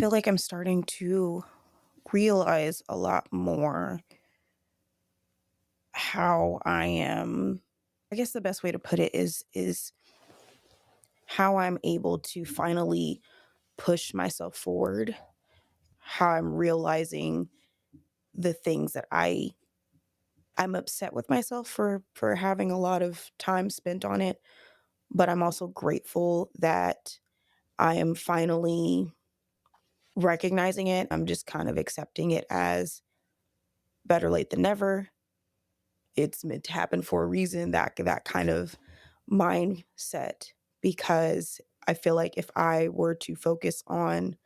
Feel like I'm starting to realize a lot more how I am. I guess the best way to put it is how I'm able to finally push myself forward, how I'm realizing the things that I'm upset with myself for having a lot of time spent on it, but I'm also grateful that I am finally recognizing it. I'm just kind of accepting it as better late than never. It's meant to happen for a reason, that kind of mindset, because I feel like if I were to focus on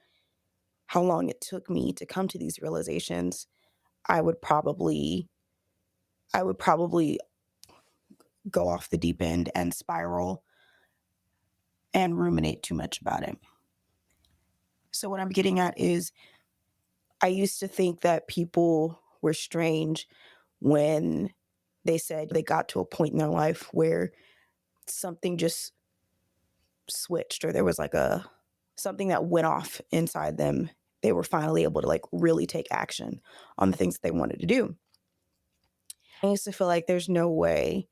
how long it took me to come to these realizations, I would probably I would probably go off the deep end and spiral and ruminate too much about it. So what I'm getting at is I used to think that people were strange when they said they got to a point in their life where something just switched, or there was like a something that went off inside them. They were finally able to like really take action on the things that they wanted to do. I used to feel like there's no way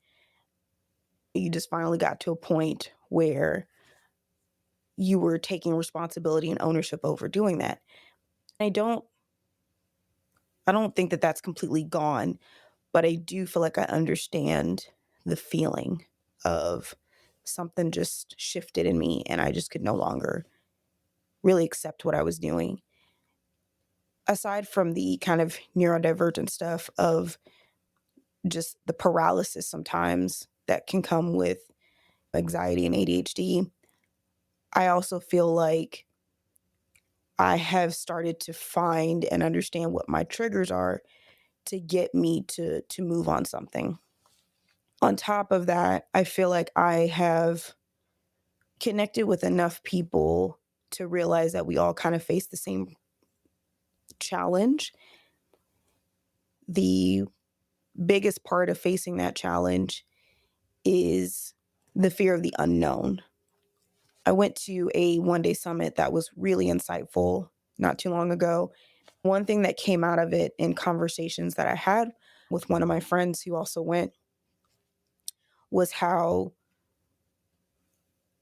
you just finally got to a point where you were taking responsibility and ownership over doing that. I don't think that that's completely gone, but I do feel like I understand the feeling of something just shifted in me and I just could no longer really accept what I was doing. Aside from the kind of neurodivergent stuff of just the paralysis sometimes that can come with anxiety and ADHD, I also feel like I have started to find and understand what my triggers are to get me to move on something. On top of that, I feel like I have connected with enough people to realize that we all kind of face the same challenge. The biggest part of facing that challenge is the fear of the unknown. I went to a one-day summit that was really insightful not too long ago. One thing that came out of it in conversations that I had with one of my friends who also went was how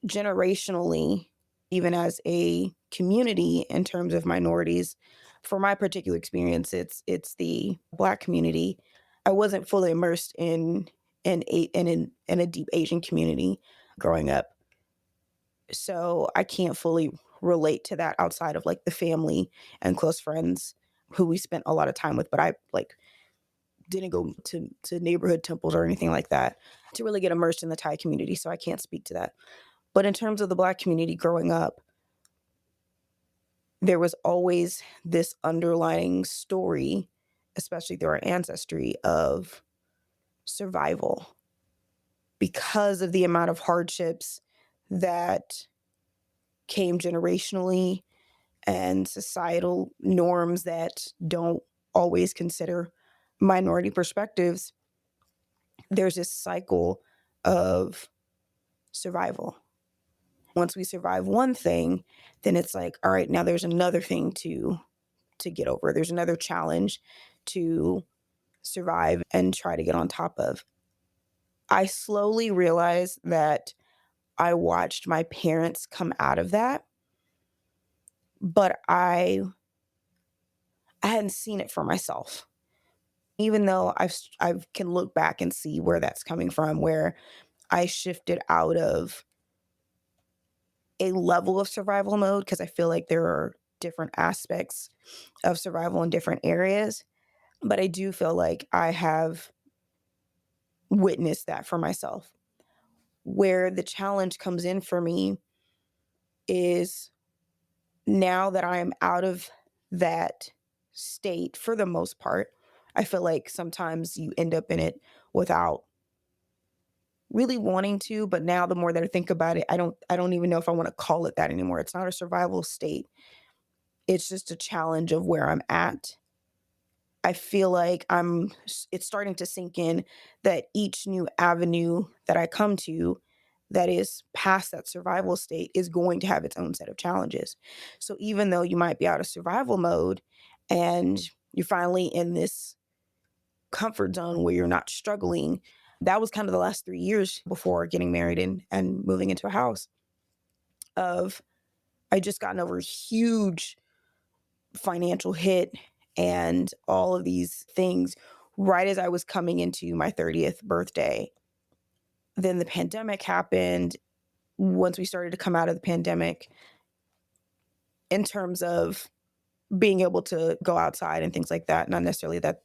generationally, even as a community in terms of minorities, for my particular experience, it's the Black community. I wasn't fully immersed in a deep Asian community growing up, so I can't fully relate to that outside of like the family and close friends who we spent a lot of time with. But I like didn't go to neighborhood temples or anything like that to really get immersed in the Thai community, so I can't speak to that. But in terms of the Black community growing up, there was always this underlying story, especially through our ancestry, of survival because of the amount of hardships that came generationally and societal norms that don't always consider minority perspectives. There's this cycle of survival. Once we survive one thing, then it's like, all right, now there's another thing to get over. There's another challenge to survive and try to get on top of. I slowly realized that I watched my parents come out of that, but I hadn't seen it for myself. Even though I can look back and see where that's coming from, where I shifted out of a level of survival mode, because I feel like there are different aspects of survival in different areas. But I do feel like I have witnessed that for myself. Where the challenge comes in for me is now that I am out of that state for the most part. I feel like sometimes you end up in it without really wanting to, but now the more that I think about it, I don't even know if I want to call it that anymore. It's not a survival state. It's just a challenge of where I'm at. I feel like it's starting to sink in that each new avenue that I come to, that is past that survival state is going to have its own set of challenges. So even though you might be out of survival mode and you're finally in this comfort zone where you're not struggling, that was kind of the last 3 years before getting married and moving into a house of I just gotten over a huge financial hit and all of these things right as I was coming into my 30th birthday. Then the pandemic happened. Once we started to come out of the pandemic, in terms of being able to go outside and things like that, not necessarily that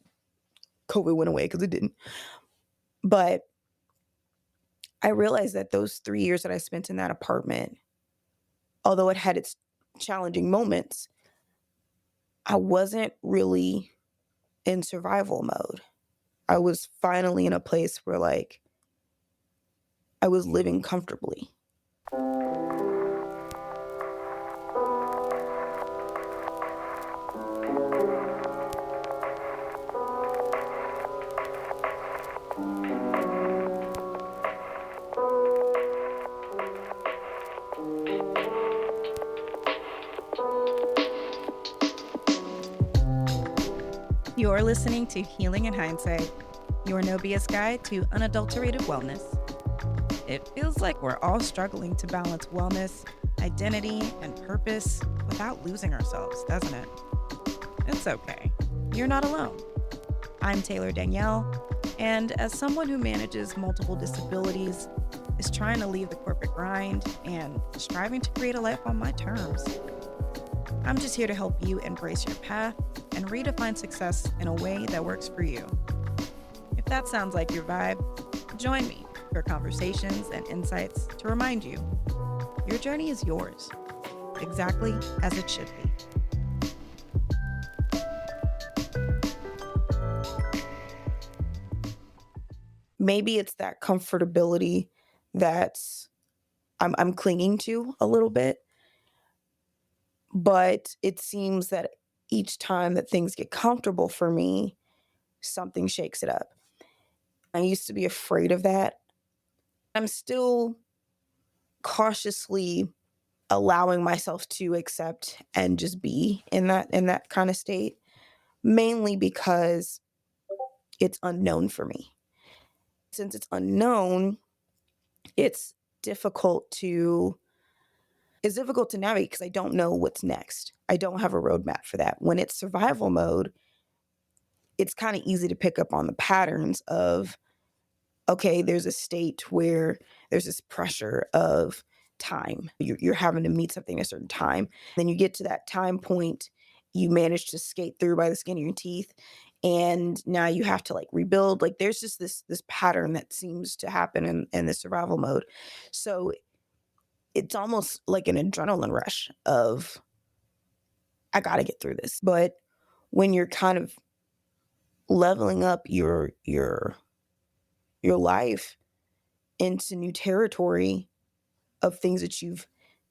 COVID went away because it didn't, but I realized that those 3 years that I spent in that apartment, although it had its challenging moments, I wasn't really in survival mode. I was finally in a place where like I was living comfortably. You're listening to Healing in Hindsight, your no BS guide to unadulterated wellness. It feels like we're all struggling to balance wellness, identity, and purpose without losing ourselves, doesn't it? It's okay. You're not alone. I'm Taylor Danielle, and as someone who manages multiple disabilities, is trying to leave the corporate grind and striving to create a life on my terms. I'm just here to help you embrace your path and redefine success in a way that works for you. If that sounds like your vibe, join me for conversations and insights to remind you your journey is yours, exactly as it should be. Maybe it's that comfortability that I'm clinging to a little bit, but it seems that each time that things get comfortable for me, something shakes it up. I used to be afraid of that. I'm still cautiously allowing myself to accept and just be in that kind of state, mainly because it's unknown for me. Since it's unknown, it's difficult to it's difficult to navigate because I don't know what's next. I don't have a roadmap for that. When it's survival mode, it's kind of easy to pick up on the patterns of, okay, there's a state where there's this pressure of time. You're having to meet something at a certain time. Then you get to that time point, you manage to skate through by the skin of your teeth. And now you have to like rebuild. Like there's just this pattern that seems to happen in the survival mode. So it's almost like an adrenaline rush of I gotta get through this. But when you're kind of leveling up your life into new territory of things that you've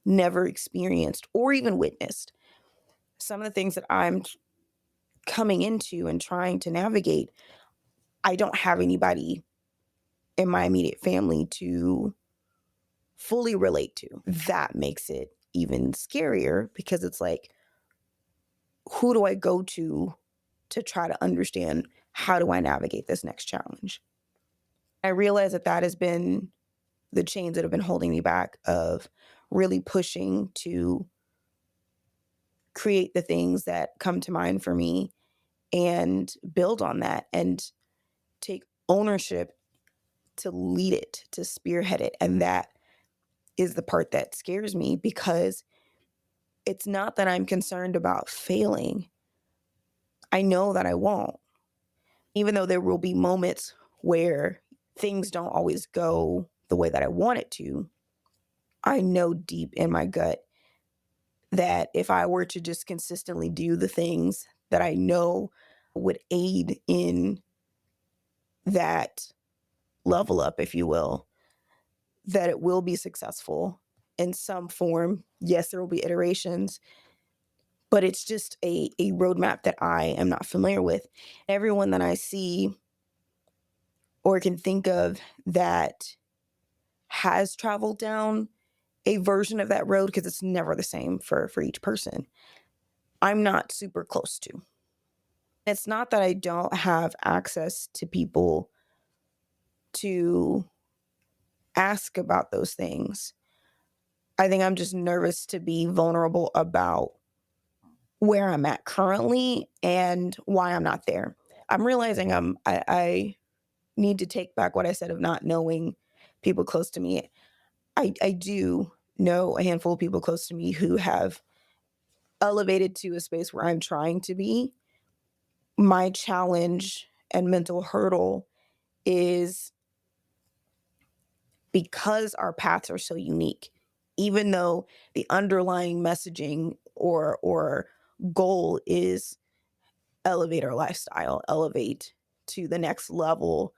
never experienced or even witnessed. Some of the things that I'm coming into and trying to navigate, I don't have anybody in my immediate family to fully relate to. That makes it even scarier because it's like, who do I go to try to understand how do I navigate this next challenge? I realize that that has been the chains that have been holding me back of really pushing to create the things that come to mind for me and build on that and take ownership to lead it, to spearhead it. And that is the part that scares me because it's not that I'm concerned about failing. I know that I won't, even though there will be moments where things don't always go the way that I want it to. I know deep in my gut that if I were to just consistently do the things that I know would aid in that level up, if you will, that it will be successful in some form. Yes, there will be iterations, but it's just a roadmap that I am not familiar with. Everyone that I see or can think of that has traveled down a version of that road because it's never the same for each person. I'm not super close to. It's not that I don't have access to people to ask about those things. I think I'm just nervous to be vulnerable about where I'm at currently and why I'm not there. I'm realizing I need to take back what I said of not knowing people close to me. I do know a handful of people close to me who have elevated to a space where I'm trying to be. My challenge and mental hurdle is because our paths are so unique, even though the underlying messaging or goal is elevate our lifestyle, elevate to the next level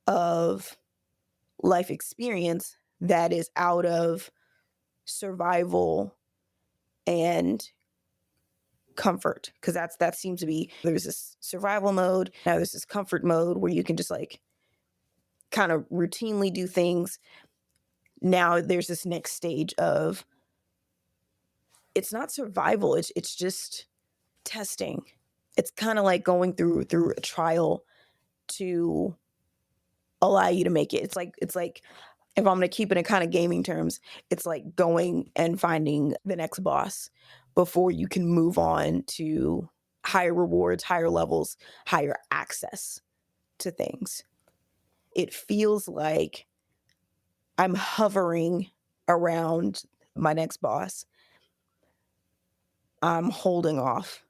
of life experience that is out of survival and comfort, because that seems to be, there's this survival mode, now there's this comfort mode where you can just like kind of routinely do things. Now there's this next stage of, it's not survival, it's just testing. It's kind of like going through a trial to allow you to make it. It's like if I'm going to keep it in kind of gaming terms, it's like going and finding the next boss before you can move on to higher rewards, higher levels, higher access to things. It feels like I'm hovering around my next boss. I'm holding off.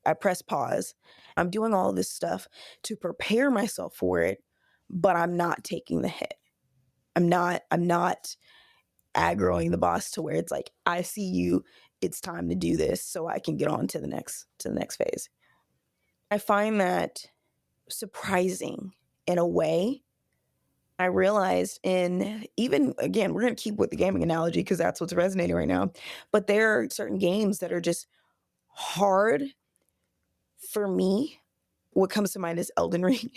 I press pause. I'm doing all this stuff to prepare myself for it, but I'm not taking the hit. I'm not aggroing the boss to where it's like, I see you, it's time to do this so I can get on to the next phase. I find that surprising in a way. I realized in, even again, we're going to keep with the gaming analogy because that's what's resonating right now. But there are certain games that are just hard for me. What comes to mind is Elden Ring.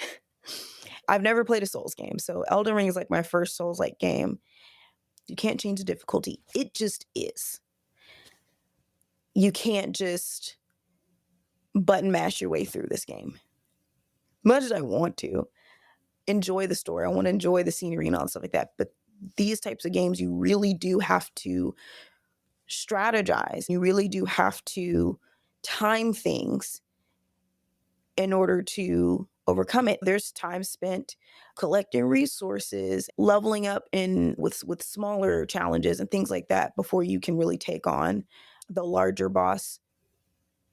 I've never played a Souls game. So Elden Ring is like my first Souls like game. You can't change the difficulty. It just is. You can't just button mash your way through this game. Much as I want to enjoy the story, I want to enjoy the scenery and all stuff like that. But these types of games, you really do have to strategize. You really do have to time things in order to overcome it. There's time spent collecting resources, leveling up in with smaller challenges and things like that before you can really take on the larger boss.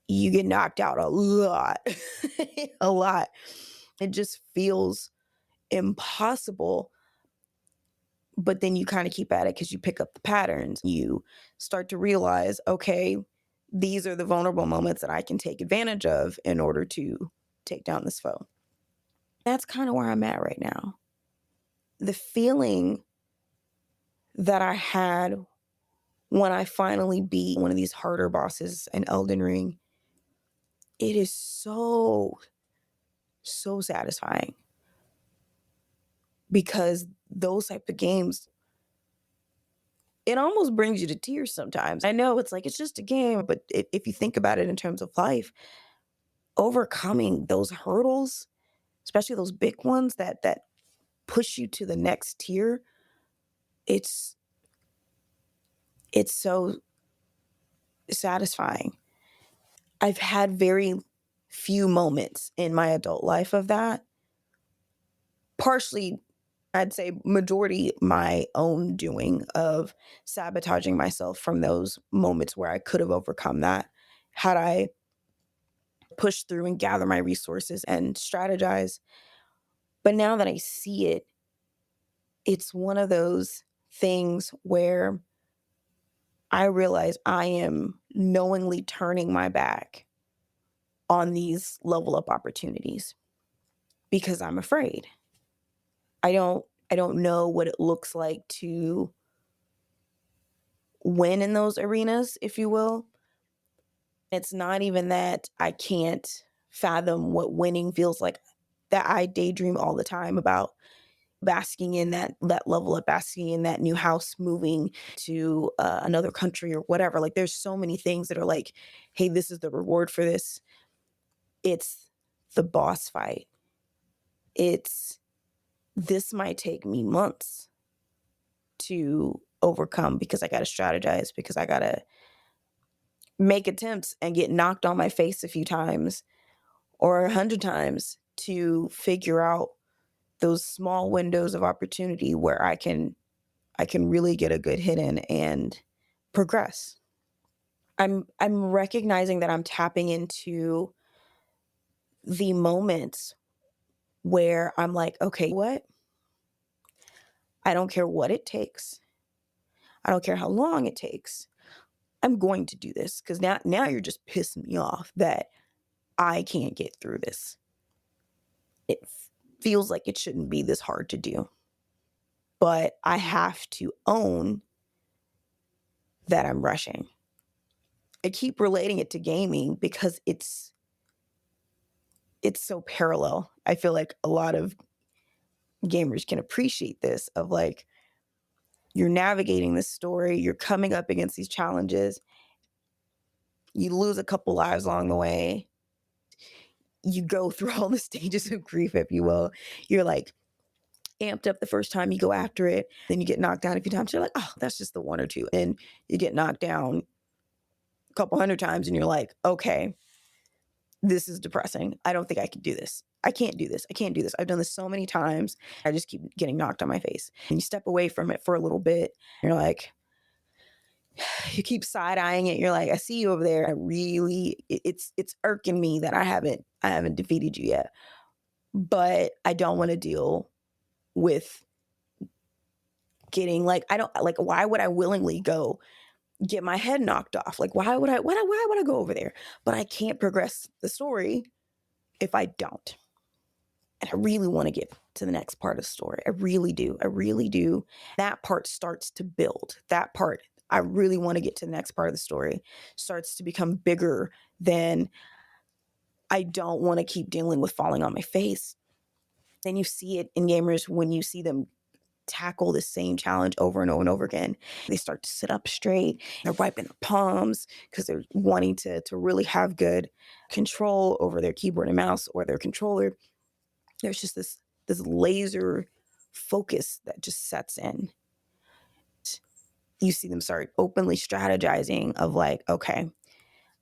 You get knocked out a lot. A lot. It just feels impossible. But then you kind of keep at it because you pick up the patterns. You start to realize, okay, these are the vulnerable moments that I can take advantage of in order to take down this foe. That's kind of where I'm at right now. The feeling that I had when I finally beat one of these harder bosses in Elden Ring, it is so satisfying because those type of games, it almost brings you to tears sometimes. I know it's like, it's just a game, but if you think about it in terms of life, overcoming those hurdles, especially those big ones that push you to the next tier, it's it's so satisfying. I've had very few moments in my adult life of that. Partially, I'd say majority my own doing of sabotaging myself from those moments where I could have overcome that had I pushed through and gather my resources and strategize. But now that I see it, it's one of those things where I realize I am knowingly turning my back on these level up opportunities because I'm afraid. I don't know what it looks like to win in those arenas, if you will. It's not even that I can't fathom what winning feels like, that I daydream all the time about basking in that level of basking in that new house, moving to another country or whatever. Like there's so many things that are like, hey, this is the reward for this. It's the boss fight. It's this might take me months to overcome because I got to strategize, because I got to make attempts and get knocked on my face a few times or 100 times to figure out those small windows of opportunity where I can really get a good hit in and progress. I'm recognizing that I'm tapping into the moments where I'm like, okay, what? I don't care what it takes. I don't care how long it takes. I'm going to do this because now you're just pissing me off that I can't get through this. It feels like it shouldn't be this hard to do, but I have to own that I'm rushing. I keep relating it to gaming because it's so parallel. I feel like a lot of gamers can appreciate this of like you're navigating this story, you're coming up against these challenges, you lose a couple lives along the way, you go through all the stages of grief, if you will. You're like amped up the first time you go after it, then you get knocked down a few times. You're like, oh, that's just the one or two. And you get knocked down a couple hundred times and you're like, okay, this is depressing. I don't think I can do this. I can't do this. I can't do this. I've done this so many times. I just keep getting knocked on my face. And you step away from it for a little bit. You're like, you keep side eyeing it. You're like, I see you over there. It's irking me that I haven't defeated you yet. But I don't want to deal with getting like, I don't like, why would I willingly go get my head knocked off? Like, why would I go over there? But I can't progress the story if I don't. And I really want to get to the next part of the story. I really do. I really do. That part starts to build. That part, I really want to get to the next part of the story, starts to become bigger than I don't want to keep dealing with falling on my face. Then you see it in gamers when you see them tackle the same challenge over and over and over again. They start to sit up straight. They're wiping their palms because they're wanting to really have good control over their keyboard and mouse or their controller. There's just this laser focus that just sets in. You see them start openly strategizing of like, okay,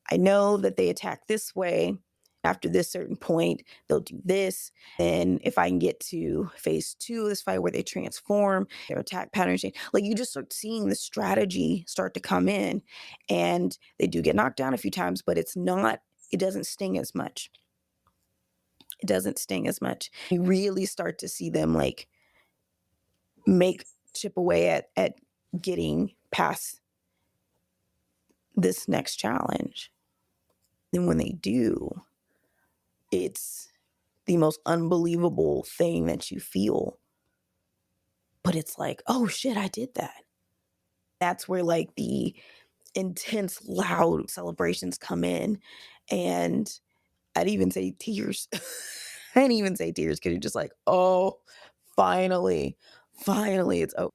I know that they attack this way. After this certain point, they'll do this. And if I can get to phase 2 of this fight where they transform, their attack pattern change. Like you just start seeing the strategy start to come in. And they do get knocked down a few times, but it doesn't sting as much. It doesn't sting as much. You really start to see them like make chip away at getting past this next challenge. And when they do, it's the most unbelievable thing that you feel. But it's like, oh shit, I did that. That's where like the intense, loud celebrations come in. And I'd even say tears. I'd even say tears because you're just like, oh, finally, finally, it's over.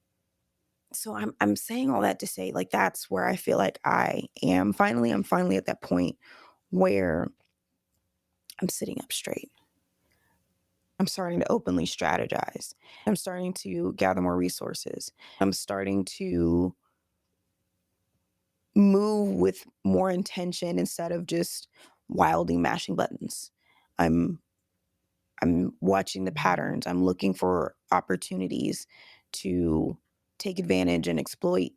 So I'm saying all that to say, like, that's where I feel like I am. Finally, I'm finally at that point where I'm sitting up straight. I'm starting to openly strategize. I'm starting to gather more resources. I'm starting to move with more intention instead of just wildly mashing buttons. I'm I'm watching the patterns. I'm looking for opportunities to take advantage and exploit.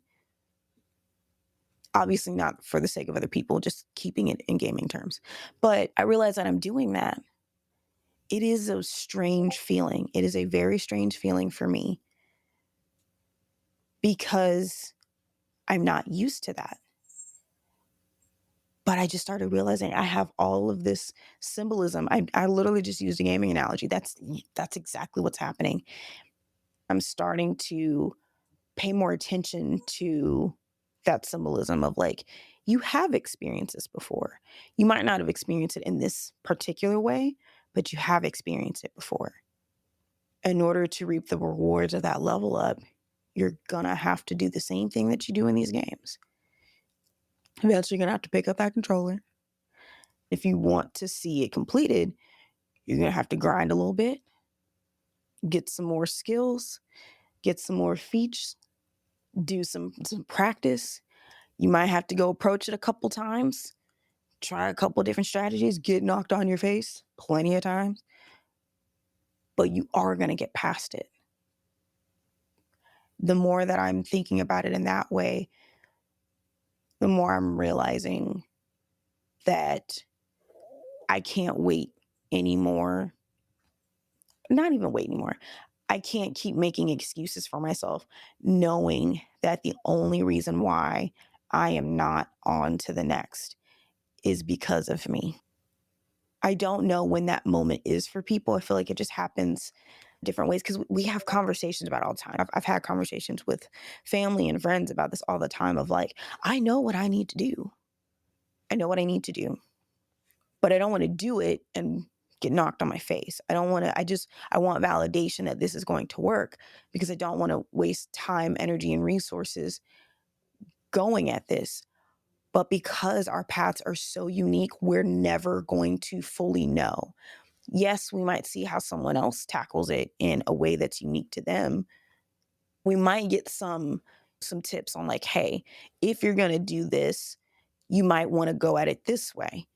Obviously not for the sake of other people, just keeping it in gaming terms. But I realize that I'm doing that. It is a strange feeling. It is a very strange feeling for me because I'm not used to that. But I just started realizing I have all of this symbolism. I literally just used a gaming analogy. That's exactly what's happening. I'm starting to pay more attention to that symbolism of like, you have experienced this before. You might not have experienced it in this particular way, but you have experienced it before. In order to reap the rewards of that level up, you're gonna have to do the same thing that you do in these games. Eventually, you're gonna have to pick up that controller. If you want to see it completed, you're gonna have to grind a little bit, get some more skills, get some more feats, do some practice. You might have to go approach it a couple times, try a couple different strategies, get knocked on your face plenty of times, but you are gonna get past it. The more that I'm thinking about it in that way, the more I'm realizing that I can't wait anymore. Not even wait anymore. I can't keep making excuses for myself, knowing that the only reason why I am not on to the next is because of me. I don't know when that moment is for people. I feel like it just happens different ways because we have conversations about it all the time. I've had conversations with family and friends about this all the time of like, I know what I need to do. I know what I need to do, but I don't want to do it and get knocked on my face. I don't want to, I want validation that this is going to work because I don't want to waste time, energy, and resources going at this. But because our paths are so unique, we're never going to fully know. Yes, we might see how someone else tackles it in a way that's unique to them. We might get some tips on like, hey, if you're going to do this, you might want to go at it this way.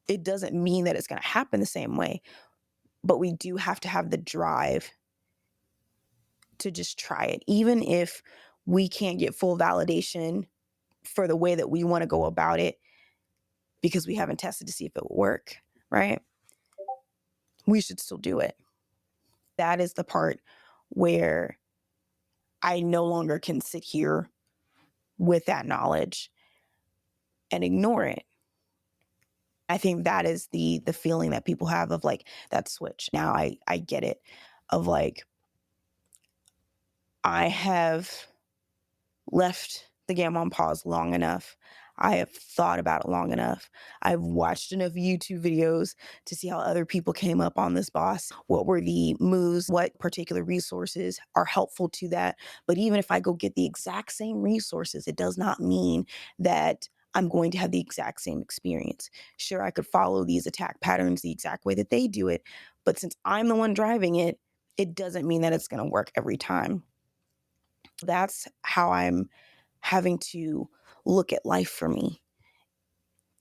It doesn't mean that it's going to happen the same way, but we do have to have the drive to just try it. Even if we can't get full validation for the way that we want to go about it because we haven't tested to see if it will work, right? We should still do it. That is the part where I no longer can sit here with that knowledge and ignore it. I think that is the feeling that people have of like that switch. Now I get it of like I have left the game on pause long enough. I have thought about it long enough. I've watched enough YouTube videos to see how other people came up on this boss. What were the moves? What particular resources are helpful to that? But even if I go get the exact same resources, it does not mean that I'm going to have the exact same experience. Sure, I could follow these attack patterns the exact way that they do it. But since I'm the one driving it, it doesn't mean that it's going to work every time. That's how I'm having to look at life for me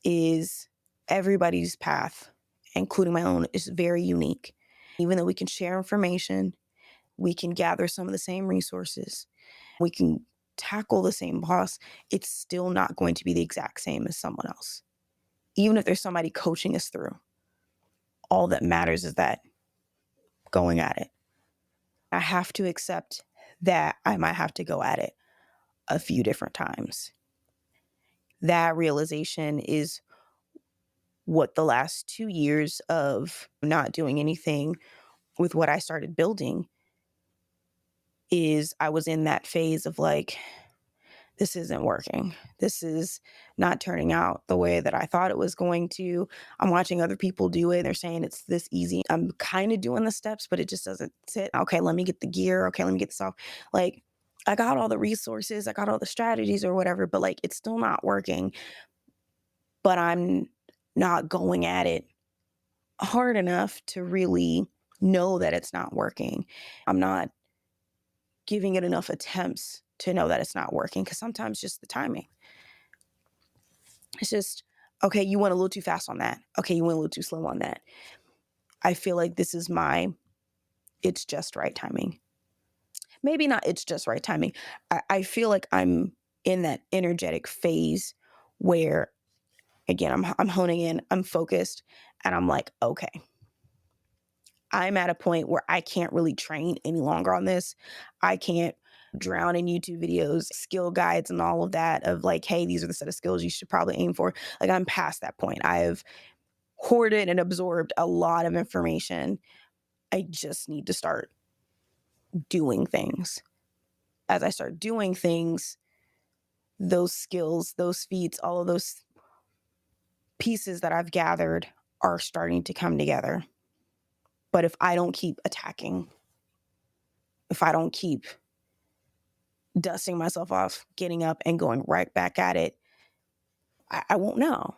is everybody's path, including my own, is very unique. Even though we can share information, we can gather some of the same resources, we can tackle the same boss, it's still not going to be the exact same as someone else. Even if there's somebody coaching us through, all that matters is that going at it. I have to accept that I might have to go at it a few different times. That realization is what the last 2 years of not doing anything with what I started building is I was in that phase of like, this isn't working. This is not turning out the way that I thought it was going to. I'm watching other people do it. They're saying it's this easy. I'm kind of doing the steps, but it just doesn't sit. Okay, let me get the gear. Okay, let me get this off. Like, I got all the resources, I got all the strategies or whatever, but like, it's still not working. But I'm not going at it hard enough to really know that it's not working. I'm not giving it enough attempts to know that it's not working because sometimes just the timing. It's just, okay, you went a little too fast on that. Okay, you went a little too slow on that. I feel like this is my it's just right timing. Maybe not it's just right timing. I feel like I'm in that energetic phase where again I'm honing in, I'm focused, and I'm like, okay, I'm at a point where I can't really train any longer on this. I can't drown in YouTube videos, skill guides, and all of that of like, hey, these are the set of skills you should probably aim for. Like, I'm past that point. I've hoarded and absorbed a lot of information. I just need to start doing things. As I start doing things, those skills, those feats, all of those pieces that I've gathered are starting to come together. But if I don't keep attacking, if I don't keep dusting myself off, getting up and going right back at it, I won't know.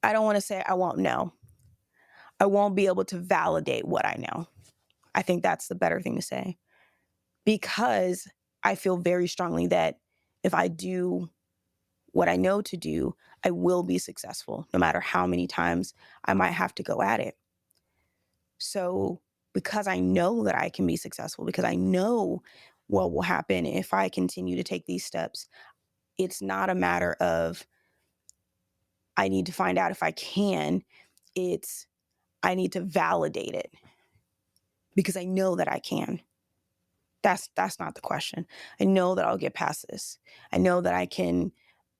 I don't want to say I won't know. I won't be able to validate what I know. I think that's the better thing to say, because I feel very strongly that if I do what I know to do, I will be successful no matter how many times I might have to go at it. So, because I know that I can be successful, because I know what will happen if I continue to take these steps, it's not a matter of I need to find out if I can. It's I need to validate it because I know that I can. That's not the question. I know that I'll get past this. I know that I can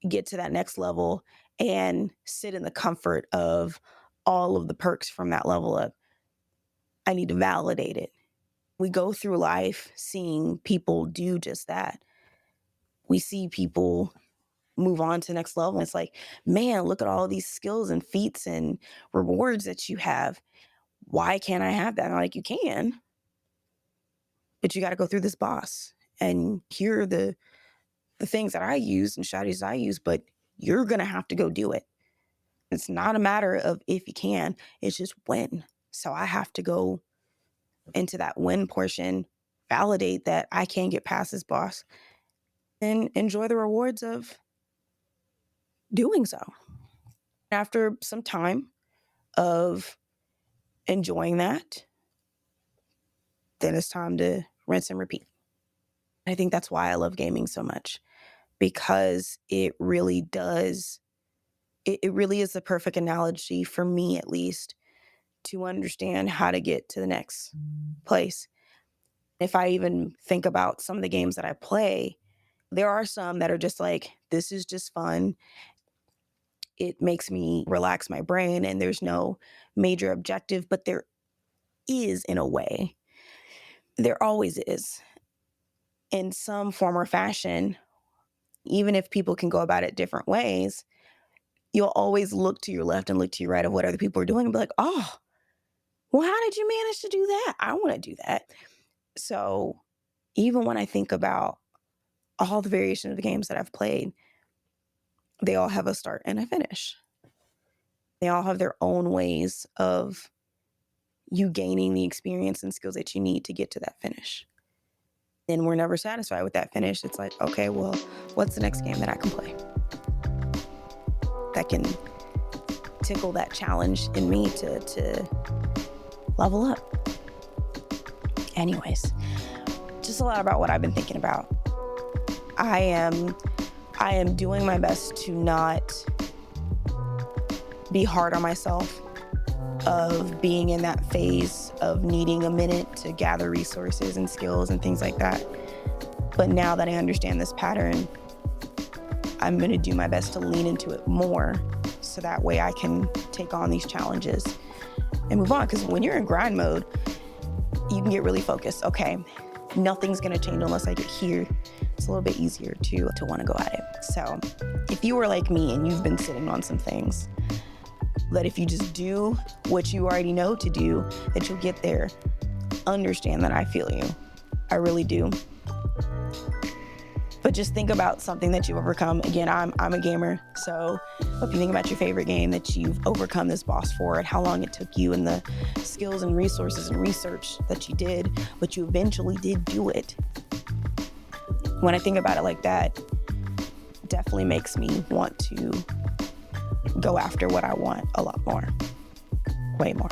get to that next level and sit in the comfort of all of the perks from that level up. I need to validate it. We go through life seeing people do just that. We see people move on to the next level. It's like, man, look at all these skills and feats and rewards that you have. Why can't I have that? And I'm like, you can, but you got to go through this boss. And here are the things that I use and strategies I use, but you're going to have to go do it. It's not a matter of if you can, it's just when. So I have to go into that when portion, validate that I can get past this boss, and enjoy the rewards of doing so. After some time of enjoying that, then it's time to rinse and repeat. I think that's why I love gaming so much, because it really does, it really is the perfect analogy for me, at least, to understand how to get to the next place. If I even think about some of the games that I play, there are some that are just like, this is just fun. It makes me relax my brain and there's no major objective, but there is, in a way. There always is, in some form or fashion. Even if people can go about it different ways, you'll always look to your left and look to your right of what other people are doing and be like, oh, well, how did you manage to do that? I want to do that. So even when I think about all the variations of the games that I've played, they all have a start and a finish. They all have their own ways of you gaining the experience and skills that you need to get to that finish. And we're never satisfied with that finish. It's like, okay, well, what's the next game that I can play that can tickle that challenge in me to level up? Anyways, just a lot about what I've been thinking about. I am doing my best to not be hard on myself, of being in that phase of needing a minute to gather resources and skills and things like that. But now that I understand this pattern, I'm going to do my best to lean into it more, so that way I can take on these challenges and move on. Because when you're in grind mode, you can get really focused. Okay, nothing's going to change unless I get here. It's a little bit easier to want to go at it. So if you were like me and you've been sitting on some things, that if you just do what you already know to do, that you'll get there. Understand that I feel you. I really do. But just think about something that you've overcome. Again, I'm a gamer, so if you think about your favorite game that you've overcome this boss for, and how long it took you, and the skills and resources and research that you did, but you eventually did do it. When I think about it like that, it definitely makes me want to go after what I want a lot more, way more.